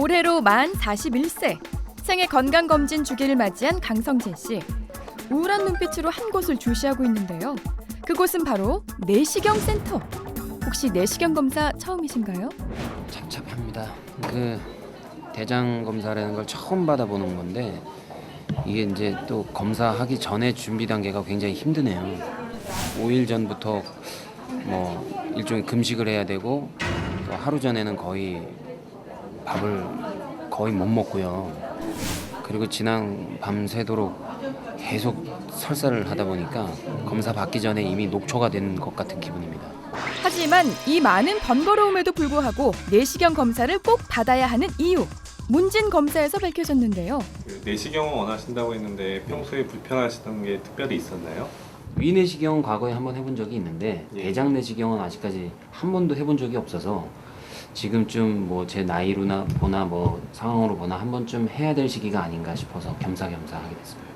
올해로 만 41세. 생애 건강검진 주기를 맞이한 강성진 씨. 우울한 눈빛으로 한 곳을 주시하고 있는데요. 그곳은 바로 내시경 센터. 혹시 내시경 검사 처음이신가요? 착착합니다. 대장 검사라는 걸 처음 받아보는 건데 이게 이제 또 검사하기 전에 준비 단계가 굉장히 힘드네요. 5일 전부터 뭐 일종의 금식을 해야 되고 또 하루 전에는 거의 밥을 거의 못 먹고요. 그리고 지난 밤새도록 계속 설사를 하다 보니까 검사 받기 전에 이미 녹초가 된 것 같은 기분입니다. 하지만 이 많은 번거로움에도 불구하고 내시경 검사를 꼭 받아야 하는 이유. 문진 검사에서 밝혀졌는데요. 내시경을 원하신다고 했는데 평소에 불편하시던 게 특별히 있었나요? 위내시경 과거에 한번 해본 적이 있는데 예. 대장 내시경은 아직까지 한 번도 해본 적이 없어서 지금쯤 뭐 제 나이로나 보나 뭐 상황으로 보나 한 번쯤 해야 될 시기가 아닌가 싶어서 겸사겸사 하게 됐습니다.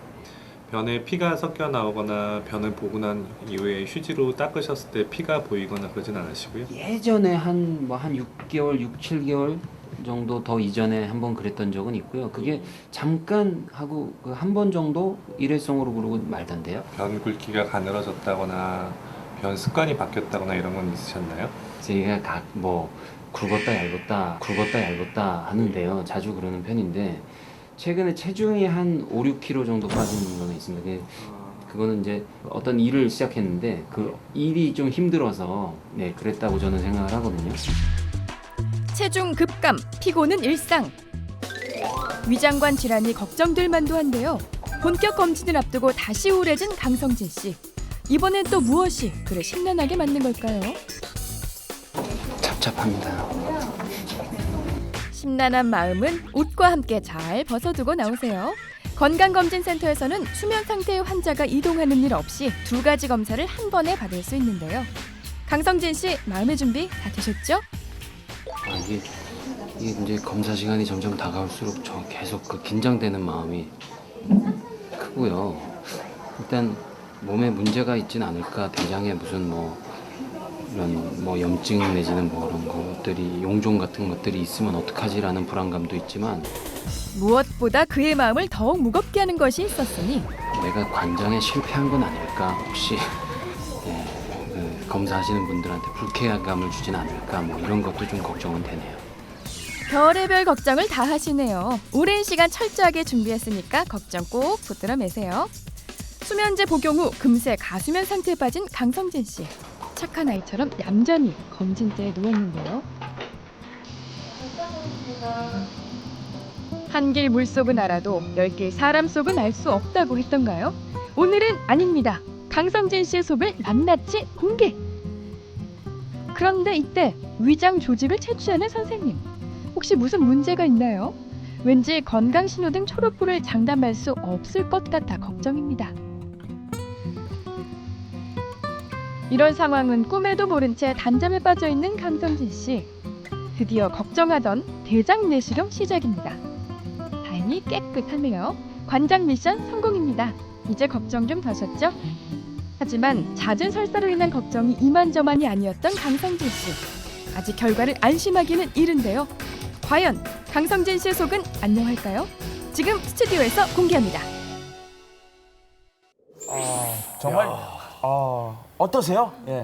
변에 피가 섞여 나오거나 변을 보고 난 이후에 휴지로 닦으셨을 때 피가 보이거나 그러진 않으시고요? 예전에 한 6개월, 6, 7개월 정도 더 이전에 한 번 그랬던 적은 있고요. 그게 잠깐 하고 한 번 정도 일회성으로 그러고 말던데요. 변 굵기가 가늘어졌다거나 변 습관이 바뀌었다거나 이런 건 있으셨나요? 제가 굵었다 얇았다 하는데요. 자주 그러는 편인데 최근에 체중이 한 5, 6kg 정도 빠진 거는 있습니다. 그거는 이제 어떤 일을 시작했는데 그 일이 좀 힘들어서 그랬다고 저는 생각을 하거든요. 체중 급감, 피곤은 일상. 위장관 질환이 걱정될 만도 한데요. 본격 검진을 앞두고 다시 우울해진 강성진 씨. 이번엔 또 무엇이 그를 심란하게 만든 걸까요? 착잡합니다. 심란한 마음은 옷과 함께 잘 벗어두고 나오세요. 건강검진센터에서는 수면 상태의 환자가 이동하는 일 없이 2가지 검사를 한 번에 받을 수 있는데요. 강성진 씨, 마음의 준비 다 되셨죠? 이게 이제 검사 시간이 점점 다가올수록 저 계속 긴장되는 마음이 크고요. 일단 몸에 문제가 있진 않을까, 대장에 무슨 이런 염증 내지는 그런 것들이 용종 같은 것들이 있으면 어떡하지라는 불안감도 있지만 무엇보다 그의 마음을 더욱 무겁게 하는 것이 있었으니 내가 관장에 실패한 건 아닐까, 혹시 검사하시는 분들한테 불쾌감을 주진 않을까, 이런 것도 좀 걱정은 되네요. 별의별 걱정을 다 하시네요. 오랜 시간 철저하게 준비했으니까 걱정 꼭 붙들어 매세요. 수면제 복용 후 금세 가수면 상태에 빠진 강성진 씨. 착한 아이처럼 얌전히 검진대에 누웠는데요. 한길 물속은 알아도 10길 사람 속은 알 수 없다고 했던가요? 오늘은 아닙니다. 강성진 씨의 속을 낱낱이 공개! 그런데 이때 위장 조직을 채취하는 선생님. 혹시 무슨 문제가 있나요? 왠지 건강신호등 초록불을 장담할 수 없을 것 같아 걱정입니다. 이런 상황은 꿈에도 모른 채 단잠에 빠져있는 강성진 씨. 드디어 걱정하던 대장 내시경 시작입니다. 다행히 깨끗하네요. 관장 미션 성공입니다. 이제 걱정 좀 더셨죠? 하지만 잦은 설사로 인한 걱정이 이만저만이 아니었던 강성진 씨. 아직 결과를 안심하기는 이른데요. 과연 강성진 씨의 속은 안녕할까요? 지금 스튜디오에서 공개합니다. 정말 어떠세요? 예.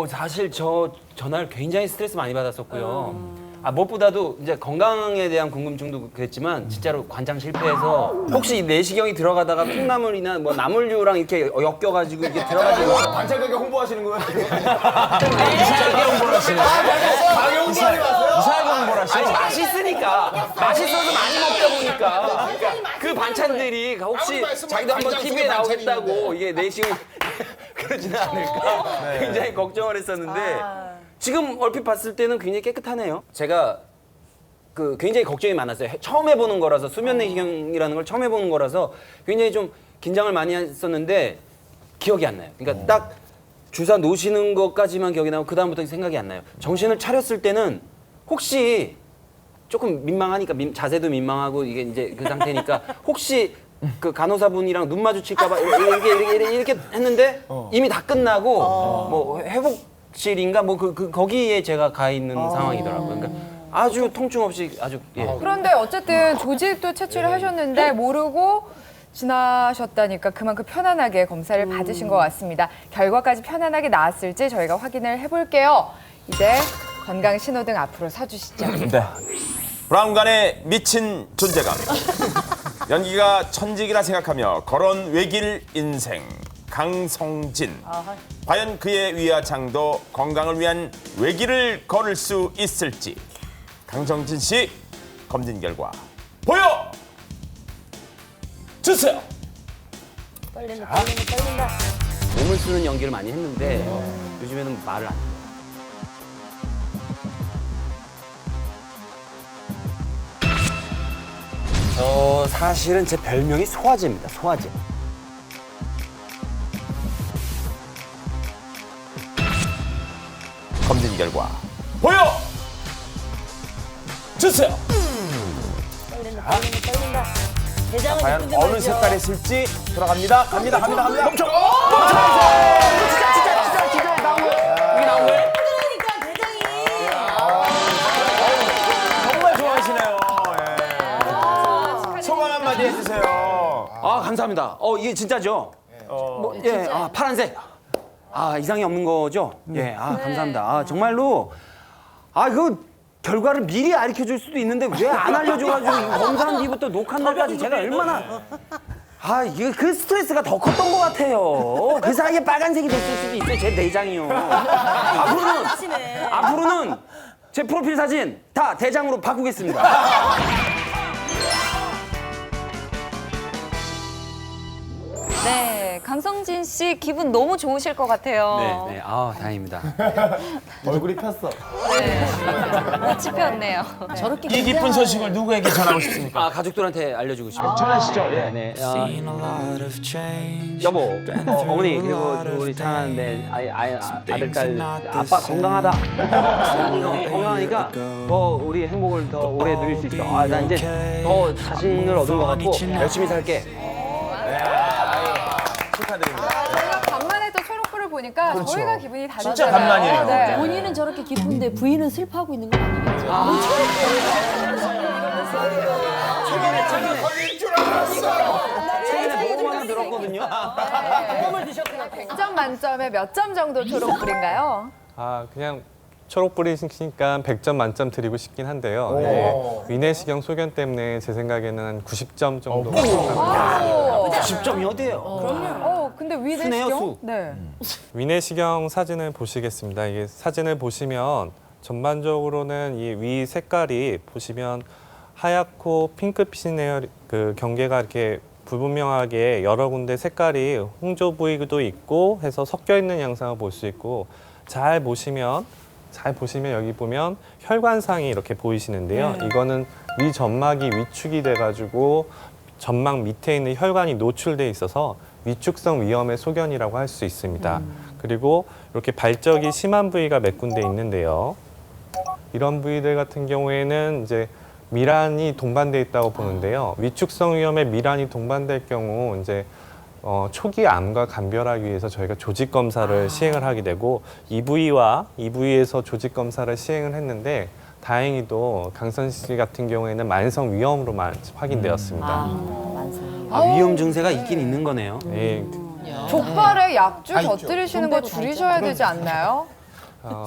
사실 저 전날 굉장히 스트레스 많이 받았었고요. 무엇보다도 이제 건강에 대한 궁금증도 그랬지만 진짜로 관장 실패해서 혹시 내시경이 들어가다가 콩나물이나 나물류랑 이렇게 엮여가지고 이게 들어가지고 관찰객에 홍보하시는 거예요? 이상하게 홍보를 하시네. 가게 홍보하지 마세요. 이상하게 홍보를 하시네. 아니 맛있으니까 맛있어서 많이 먹다 보니까 그 반찬들이 혹시 자기도 한번 TV에 나오겠다고 이게 내시경 그러지는 않을까 굉장히 걱정을 했었는데 지금 얼핏 봤을 때는 굉장히 깨끗하네요. 제가 굉장히 걱정이 많았어요. 처음 해보는 거라서 수면 내시경이라는 걸 처음 해보는 거라서 굉장히 좀 긴장을 많이 했었는데 기억이 안 나요. 그러니까 딱 주사 놓으시는 것까지만 기억이 나고 그 다음부터 생각이 안 나요. 정신을 차렸을 때는 혹시 조금 민망하니까 자세도 민망하고 이게 이제 그 상태니까 혹시 그 간호사분이랑 눈 마주칠까봐 이렇게 했는데 이미 다 끝나고 뭐 회복실인가 거기에 제가 가 있는 상황이더라고요. 그러니까 아주 통증 없이 아주 예. 그런데 어쨌든 조직도 채취를 하셨는데 모르고 지나셨다니까 그만큼 편안하게 검사를 받으신 것 같습니다. 결과까지 편안하게 나왔을지 저희가 확인을 해볼게요. 이제 건강 신호등 앞으로 서주시죠. 네. 브라운관의 미친 존재감. 연기가 천직이라 생각하며 걸어온 외길 인생. 강성진. 과연 그의 위와 장도 건강을 위한 외길을 걸을 수 있을지. 강성진 씨 검진 결과 보여 주세요. 몸을 쓰는 연기를 많이 했는데 요즘에는 말을 안 해요. 저 사실은 제 별명이 소화제입니다. 소화제. 검진 결과 보여 주세요. 과연 어느 색깔이 쓸지 들어갑니다. 갑니다. 멈춰. 진짜 나온 거예요? 이게 나온 거예요? 그러니까 대장이. 정말 좋아하시네요. 예. 소감 한마디 해주세요. 아 감사합니다. 이게 진짜죠? 예, 파란색. 이상이 없는 거죠? 예, 감사합니다. 감사합니다. 그 결과를 미리 알려 줄 수도 있는데 왜 안 알려줘가지고 검사한 뒤부터 녹화 날까지 제가 얼마나 이게 그 스트레스가 더 컸던 것 같아요. 그 사이에 빨간색이 됐을 수도 있어요. 제 내장이요. 앞으로는 제 프로필 사진 다 대장으로 바꾸겠습니다. 네, 강성진 씨 기분 너무 좋으실 것 같아요. 네, 다행입니다. 얼굴이 폈어. 꽃이 피었네요. 이 기쁜 소식을 누구에게 전하고 싶습니까? 가족들한테 알려주고 싶어요. 전하시죠. 예. 네. 여보, 어머니 그리고 우리 사랑하는 아들딸 아빠 건강하다. 건강하니까 더 우리 행복을 더 오래 누릴 수 있어. 난 이제 더 자신을 얻은 것 같고 열심히 살게. 축하드립니다. 저희가 간만에 또 초록불을 보니까 저희가 기분이 다르잖아요. 진짜 간만이에요. 네. 본인은 저렇게 기쁜데 부인은 슬퍼하고 있는 건 아니겠죠? 최근에 너무 많이 들었거든요. 100점 만점에 몇 점 정도 초록불인가요? 그냥 초록불이시니까 100점 만점 드리고 싶긴 한데요. 네, 위내시경 소견 때문에 제 생각에는 한 90점 정도. 10점이 어디예요? 근데 수네요, 위내시경? 수. 네. 위내시경 사진을 보시겠습니다. 이게 사진을 보시면 전반적으로는 이 위 색깔이 보시면 하얗고 핑크빛이네요. 그 경계가 이렇게 불분명하게 여러 군데 색깔이 홍조 부위도 있고 해서 섞여 있는 양상을 볼 수 있고 잘 보시면 여기 보면 혈관상이 이렇게 보이시는데요. 이거는 위 점막이 위축이 돼가지고 점막 밑에 있는 혈관이 노출돼 있어서 위축성 위염의 소견이라고 할 수 있습니다. 그리고 이렇게 발적이 심한 부위가 몇 군데 있는데요. 이런 부위들 같은 경우에는 이제 미란이 동반돼 있다고 보는데요. 위축성 위염에 미란이 동반될 경우 이제 초기 암과 감별하기 위해서 저희가 조직 검사를 시행을 하게 되고 이 부위에서 조직 검사를 시행을 했는데 다행히도 강선 씨 같은 경우에는 만성 위염으로만 확인되었습니다. 위험 증세가 있긴 있는 거네요. 예, 족발에 약주 곁들이시는 거 줄이셔야 되지 않나요?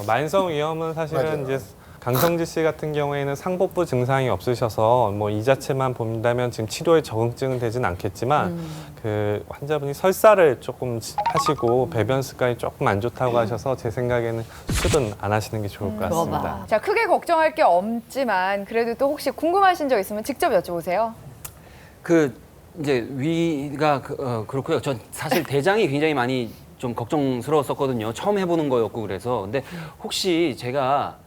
만성 위염은 사실은 이제 강성지 씨 같은 경우에는 상복부 증상이 없으셔서 뭐 이 자체만 본다면 지금 치료에 적응증은 되진 않겠지만 그 환자분이 설사를 조금 하시고 배변 습관이 조금 안 좋다고 하셔서 제 생각에는 수술은 안 하시는 게 좋을 것 같습니다. 자, 크게 걱정할 게 없지만 그래도 또 혹시 궁금하신 점 있으면 직접 여쭤보세요. 이제 위가 그렇고요. 전 사실 대장이 굉장히 많이 좀 걱정스러웠었거든요. 처음 해보는 거였고 그래서. 근데 혹시 제가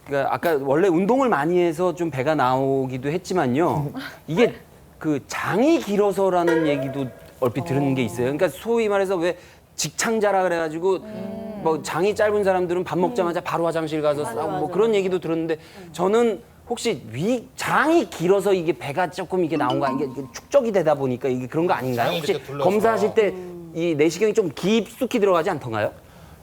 그러니까 아까 원래 운동을 많이 해서 좀 배가 나오기도 했지만요. 이게 그 장이 길어서라는 얘기도 얼핏 들은 게 있어요. 그러니까 소위 말해서 왜 직창자라 그래가지고 뭐 장이 짧은 사람들은 밥 먹자마자 바로 화장실 가서 싸고 뭐 그런 얘기도 들었는데 저는 혹시 장이 길어서 이게 배가 조금 이게 나온 거 이게 축적이 되다 보니까 이게 그런 거 아닌가요? 혹시 검사하실 때 이 내시경이 좀 깊숙이 들어가지 않던가요?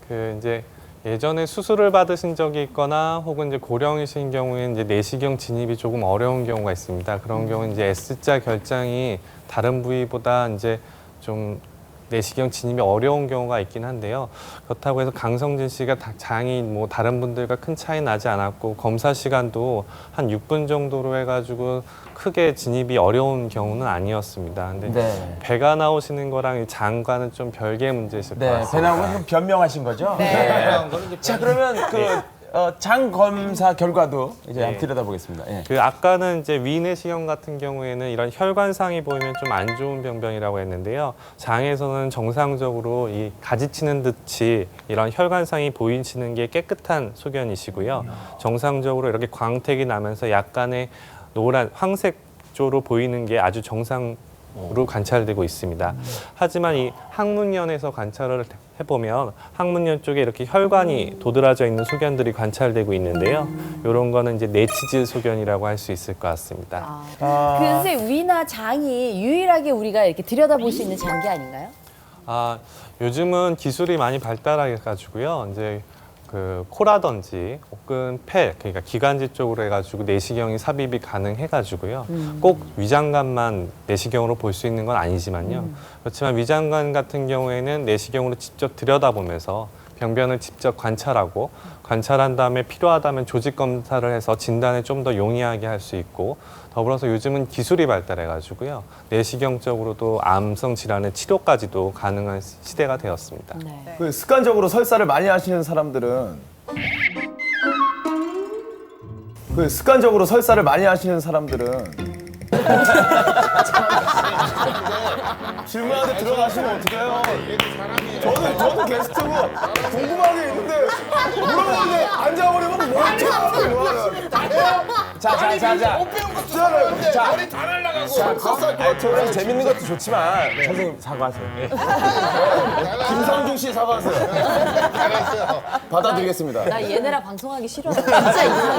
그 이제 예전에 수술을 받으신 적이 있거나 혹은 이제 고령이신 경우에는 이제 내시경 진입이 조금 어려운 경우가 있습니다. 그런 경우는 이제 S자 결장이 다른 부위보다 이제 좀 내시경 진입이 어려운 경우가 있긴 한데요. 그렇다고 해서 강성진 씨가 장이 뭐 다른 분들과 큰 차이 나지 않았고 검사 시간도 한 6분 정도로 해가지고 크게 진입이 어려운 경우는 아니었습니다. 근데 네. 배가 나오시는 거랑 이 장과는 좀 별개의 문제이실 것 네, 같습니다. 배 나온 건 변명하신 거죠? 네. 자, 그러면 장 검사 결과도 이제 한번 들여다보겠습니다. 예. 그 아까는 이제 위내시경 같은 경우에는 이런 혈관상이 보이면 좀 안 좋은 병변이라고 했는데요. 장에서는 정상적으로 이 가지치는 듯이 이런 혈관상이 보이시는 게 깨끗한 소견이시고요. 정상적으로 이렇게 광택이 나면서 약간의 노란 황색조로 보이는 게 아주 정상으로 관찰되고 있습니다. 하지만 이 항문연에서 관찰을 해보면 항문연 쪽에 이렇게 혈관이 도드라져 있는 소견들이 관찰되고 있는데요. 이런 거는 이제 내치즈 소견이라고 할 수 있을 것 같습니다. 그 선생님 위나 장이 유일하게 우리가 이렇게 들여다볼 수 있는 장기 아닌가요? 요즘은 기술이 많이 발달해가지고요. 이제 그 코라든지 혹은 폐, 그러니까 기관지 쪽으로 해가지고 내시경이 삽입이 가능해가지고요. 꼭 위장관만 내시경으로 볼 수 있는 건 아니지만요. 그렇지만 위장관 같은 경우에는 내시경으로 직접 들여다보면서 병변을 직접 관찰하고 관찰한 다음에 필요하다면 조직 검사를 해서 진단을 좀 더 용이하게 할 수 있고 더불어서 요즘은 기술이 발달해가지고요. 내시경적으로도 암성 질환의 치료까지도 가능한 시대가 되었습니다. 네. 그 습관적으로 설사를 많이 하시는 사람들은 질문하는데 들어가시면 어떡해요? 저는 게스트고 궁금한 게 있는데 물어보는데 앉아버리면 뭐였죠? 자. 저는 재밌는 것도 좋지만 선생님 사과하세요. 김상중 씨 사과하세요. 받아드리겠습니다. 나 얘네랑 방송하기 싫어. 진짜 이상해.